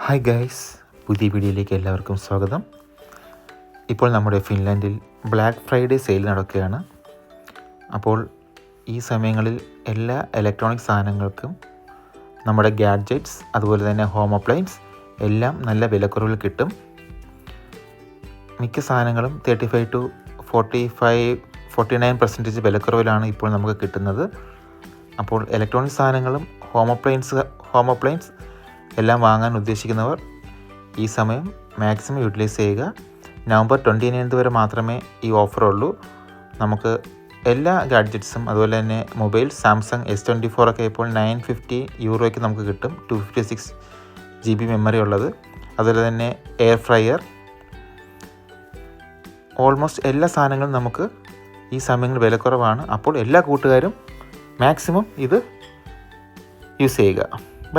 Hi guys, പുതിയ വീഡിയോയിലേക്ക് എല്ലാവർക്കും സ്വാഗതം. ഇപ്പോൾ നമ്മുടെ ഫിൻലാൻഡിൽ ബ്ലാക്ക് ഫ്രൈഡേ സെയിൽ നടക്കുകയാണ്. അപ്പോൾ ഈ സമയങ്ങളിൽ എല്ലാ ഇലക്ട്രോണിക് സാധനങ്ങൾക്കും നമ്മുടെ ഗാഡ്ജറ്റ്സ് അതുപോലെ തന്നെ ഹോം അപ്ലയൻസ് എല്ലാം നല്ല വിലക്കുറവിൽ കിട്ടും. മിക്ക സാധനങ്ങളും 35 to 49% വിലക്കുറവിലാണ് ഇപ്പോൾ നമുക്ക് കിട്ടുന്നത്. അപ്പോൾ ഇലക്ട്രോണിക് സാധനങ്ങളും ഹോം അപ്ലയൻസ് എല്ലാം വാങ്ങാൻ ഉദ്ദേശിക്കുന്നവർ ഈ സമയം മാക്സിമം യൂട്ടിലൈസ് ചെയ്യുക. നവംബർ 29 വരെ മാത്രമേ ഈ ഓഫർ ഉള്ളൂ. നമുക്ക് എല്ലാ ഗാഡ്ജറ്റ്സും അതുപോലെ തന്നെ മൊബൈൽ സാംസങ് S24 ഒക്കെ ഇപ്പോൾ €950 നമുക്ക് കിട്ടും. 256 GB മെമ്മറി ഉള്ളത്. അതുപോലെ തന്നെ എയർ ഫ്രയർ, ഓൾമോസ്റ്റ് എല്ലാ സാധനങ്ങളും നമുക്ക് ഈ സമയങ്ങളിൽ വിലക്കുറവാണ്. അപ്പോൾ എല്ലാ കൂട്ടുകാരും മാക്സിമം ഇത് യൂസ് ചെയ്യുക.